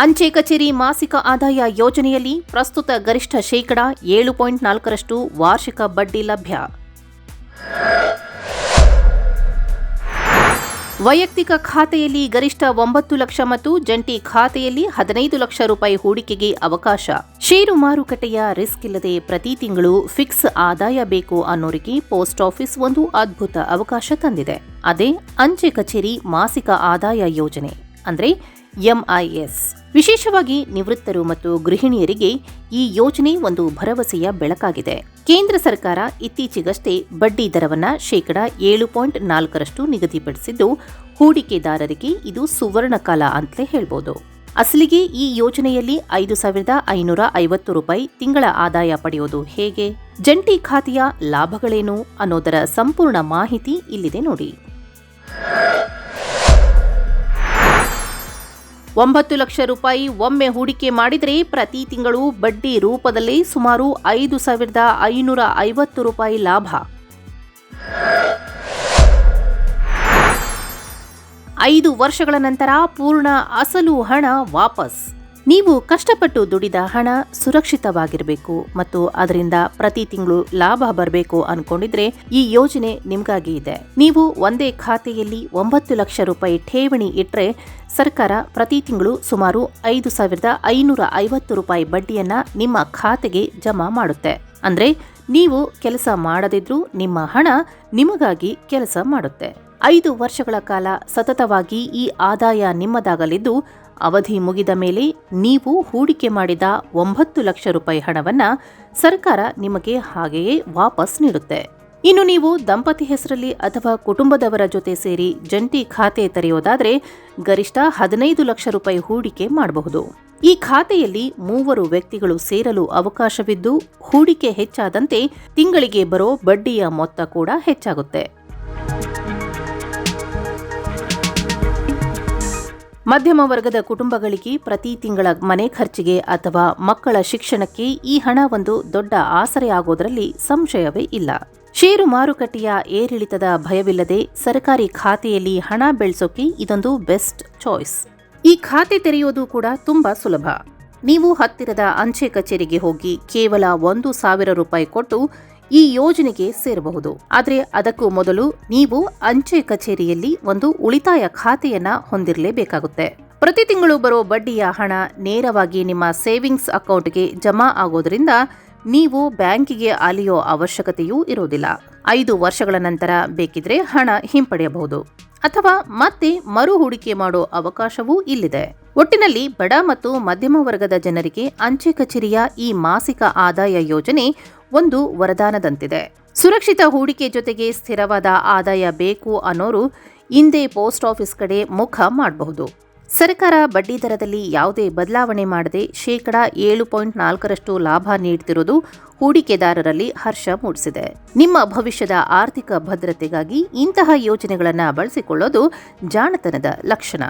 ಅಂಚೆ ಕಚೇರಿ ಮಾಸಿಕ ಆದಾಯ ಯೋಜನೆಯಲ್ಲಿ ಪ್ರಸ್ತುತ ಗರಿಷ್ಠ ಶೇಕಡಾ 7.4ರಷ್ಟು ವಾರ್ಷಿಕ ಬಡ್ಡಿ ಲಭ್ಯ. ವೈಯಕ್ತಿಕ ಖಾತೆಯಲ್ಲಿ ಗರಿಷ್ಠ 9 ಲಕ್ಷ ಮತ್ತು ಜಂಟಿ ಖಾತೆಯಲ್ಲಿ 15 ಲಕ್ಷ ರೂಪಾಯಿ ಹೂಡಿಕೆಗೆ ಅವಕಾಶ. ಷೇರು ಮಾರುಕಟ್ಟೆಯ ರಿಸ್ಕ್ ಇಲ್ಲದೆ ಪ್ರತಿ ತಿಂಗಳು ಫಿಕ್ಸ್ ಆದಾಯ ಬೇಕು ಅನ್ನೋರಿಗೆ ಪೋಸ್ಟ್ ಆಫೀಸ್ ಒಂದು ಅದ್ಭುತ ಅವಕಾಶ ತಂದಿದೆ. ಅದೇ ಅಂಚೆ ಕಚೇರಿ ಮಾಸಿಕ ಆದಾಯ ಯೋಜನೆ ಅಂದ್ರೆ MIS. ವಿಶೇಷವಾಗಿ ನಿವೃತ್ತರು ಮತ್ತು ಗೃಹಿಣಿಯರಿಗೆ ಈ ಯೋಜನೆ ಒಂದು ಭರವಸೆಯ ಬೆಳಕಾಗಿದೆ. ಕೇಂದ್ರ ಸರ್ಕಾರ ಇತ್ತೀಚೆಗಷ್ಟೇ ಬಡ್ಡಿ ದರವನ್ನ ಶೇಕಡಾ 7.4ರಷ್ಟು ನಿಗದಿಪಡಿಸಿದ್ದು, ಹೂಡಿಕೆದಾರರಿಗೆ ಇದು ಸುವರ್ಣ ಕಾಲ ಅಂತಲೇ ಹೇಳ್ಬೋದು. ಅಸಲಿಗೆ ಈ ಯೋಜನೆಯಲ್ಲಿ 5,550 ರೂಪಾಯಿ ತಿಂಗಳ ಆದಾಯ ಪಡೆಯೋದು ಹೇಗೆ, ಜಂಟಿ ಖಾತೆಯ ಲಾಭಗಳೇನು ಅನ್ನೋದರ ಸಂಪೂರ್ಣ ಮಾಹಿತಿ ಇಲ್ಲಿದೆ ನೋಡಿ. 9 ಲಕ್ಷ ರೂಪಾಯಿ ಒಮ್ಮೆ ಹೂಡಿಕೆ ಮಾಡಿದರೆ ಪ್ರತಿ ತಿಂಗಳು ಬಡ್ಡಿ ರೂಪದಲ್ಲಿ ಸುಮಾರು 5,550 ರೂಪಾಯಿ ಲಾಭ. 5 ವರ್ಷಗಳ ನಂತರ ಪೂರ್ಣ ಅಸಲು ಹಣ ವಾಪಸ್. ನೀವು ಕಷ್ಟಪಟ್ಟು ದುಡಿದ ಹಣ ಸುರಕ್ಷಿತವಾಗಿರಬೇಕು ಮತ್ತು ಅದರಿಂದ ಪ್ರತಿ ತಿಂಗಳು ಲಾಭ ಬರಬೇಕು ಅನ್ಕೊಂಡಿದ್ರೆ ಈ ಯೋಜನೆ ನಿಮ್ಗಾಗಿ ಇದೆ. ನೀವು ಒಂದೇ ಖಾತೆಯಲ್ಲಿ 9 ಲಕ್ಷ ರೂಪಾಯಿ ಠೇವಣಿ ಇಟ್ರೆ ಸರ್ಕಾರ ಪ್ರತಿ ತಿಂಗಳು ಸುಮಾರು 5,550 ರೂಪಾಯಿ ಬಡ್ಡಿಯನ್ನ ನಿಮ್ಮ ಖಾತೆಗೆ ಜಮಾ ಮಾಡುತ್ತೆ. ಅಂದ್ರೆ ನೀವು ಕೆಲಸ ಮಾಡದಿದ್ರೂ ನಿಮ್ಮ ಹಣ ನಿಮಗಾಗಿ ಕೆಲಸ ಮಾಡುತ್ತೆ. 5 ವರ್ಷಗಳ ಕಾಲ ಸತತವಾಗಿ ಈ ಆದಾಯ ನಿಮ್ಮದಾಗಲಿದ್ದು, ಅವಧಿ ಮುಗಿದ ಮೇಲೆ ನೀವು ಹೂಡಿಕೆ ಮಾಡಿದ 9 ಲಕ್ಷ ರೂಪಾಯಿ ಹಣವನ್ನ ಸರ್ಕಾರ ನಿಮಗೆ ಹಾಗೆಯೇ ವಾಪಸ್ ನೀಡುತ್ತೆ. ಇನ್ನು ನೀವು ದಂಪತಿ ಹೆಸರಲ್ಲಿ ಅಥವಾ ಕುಟುಂಬದವರ ಜೊತೆ ಸೇರಿ ಜಂಟಿ ಖಾತೆ ತೆರೆಯೋದಾದ್ರೆ ಗರಿಷ್ಠ 15 ಲಕ್ಷ ರೂಪಾಯಿ ಹೂಡಿಕೆ ಮಾಡಬಹುದು. ಈ ಖಾತೆಯಲ್ಲಿ 3 ವ್ಯಕ್ತಿಗಳು ಸೇರಲು ಅವಕಾಶವಿದ್ದು, ಹೂಡಿಕೆ ಹೆಚ್ಚಾದಂತೆ ತಿಂಗಳಿಗೆ ಬರೋ ಬಡ್ಡಿಯ ಮೊತ್ತ ಕೂಡ ಹೆಚ್ಚಾಗುತ್ತೆ. ಮಧ್ಯಮ ವರ್ಗದ ಕುಟುಂಬಗಳಿಗೆ ಪ್ರತಿ ತಿಂಗಳ ಮನೆ ಖರ್ಚಿಗೆ ಅಥವಾ ಮಕ್ಕಳ ಶಿಕ್ಷಣಕ್ಕೆ ಈ ಹಣ ಒಂದು ದೊಡ್ಡ ಆಸರೆ ಆಗೋದ್ರಲ್ಲಿ ಸಂಶಯವೇ ಇಲ್ಲ. ಷೇರು ಮಾರುಕಟ್ಟೆಯ ಏರಿಳಿತದ ಭಯವಿಲ್ಲದೆ ಸರ್ಕಾರಿ ಖಾತೆಯಲ್ಲಿ ಹಣ ಬೆಳೆಸೋಕೆ ಇದೊಂದು ಬೆಸ್ಟ್ ಚಾಯ್ಸ್. ಈ ಖಾತೆ ತೆರೆಯೋದು ಕೂಡ ತುಂಬಾ ಸುಲಭ. ನೀವು ಹತ್ತಿರದ ಅಂಚೆ ಕಚೇರಿಗೆ ಹೋಗಿ ಕೇವಲ 1,000 ರೂಪಾಯಿ ಕೊಟ್ಟು ಈ ಯೋಜನೆಗೆ ಸೇರಬಹುದು. ಆದರೆ ಅದಕ್ಕೂ ಮೊದಲು ನೀವು ಅಂಚೆ ಕಚೇರಿಯಲ್ಲಿ ಒಂದು ಉಳಿತಾಯ ಖಾತೆಯನ್ನ ಹೊಂದಿರಲೇಬೇಕಾಗುತ್ತೆ. ಪ್ರತಿ ತಿಂಗಳು ಬರೋ ಬಡ್ಡಿಯ ಹಣ ನೇರವಾಗಿ ನಿಮ್ಮ ಸೇವಿಂಗ್ಸ್ ಅಕೌಂಟ್ಗೆ ಜಮಾ ಆಗೋದ್ರಿಂದ ನೀವು ಬ್ಯಾಂಕಿಗೆ ಅಲೆಯೋ ಅವಶ್ಯಕತೆಯೂ ಇರೋದಿಲ್ಲ. 5 ವರ್ಷಗಳ ನಂತರ ಬೇಕಿದ್ರೆ ಹಣ ಹಿಂಪಡೆಯಬಹುದು ಅಥವಾ ಮತ್ತೆ ಮರು ಹೂಡಿಕೆ ಮಾಡೋ ಅವಕಾಶವೂ ಇಲ್ಲಿದೆ. ಒಟ್ಟಿನಲ್ಲಿ ಬಡ ಮತ್ತು ಮಧ್ಯಮ ವರ್ಗದ ಜನರಿಗೆ ಅಂಚೆ ಕಚೇರಿಯ ಈ ಮಾಸಿಕ ಆದಾಯ ಯೋಜನೆ ಒಂದು ವರದಾನದಂತಿದೆ. ಸುರಕ್ಷಿತ ಹೂಡಿಕೆ ಜೊತೆಗೆ ಸ್ಥಿರವಾದ ಆದಾಯ ಬೇಕು ಅನ್ನೋರು ಇಂದೇ ಪೋಸ್ಟ್ ಆಫೀಸ್ ಕಡೆ ಮುಖ ಮಾಡಬಹುದು. ಸರ್ಕಾರ ಬಡ್ಡಿ ದರದಲ್ಲಿ ಯಾವುದೇ ಬದಲಾವಣೆ ಮಾಡದೆ ಶೇಕಡಾ 7.4ರಷ್ಟು ಲಾಭ ನೀಡುತ್ತಿರುವುದು ಹೂಡಿಕೆದಾರರಲ್ಲಿ ಹರ್ಷ ಮೂಡಿಸಿದೆ. ನಿಮ್ಮ ಭವಿಷ್ಯದ ಆರ್ಥಿಕ ಭದ್ರತೆಗಾಗಿ ಇಂತಹ ಯೋಜನೆಗಳನ್ನು ಬಳಸಿಕೊಳ್ಳೋದು ಜಾಣತನದ ಲಕ್ಷಣ.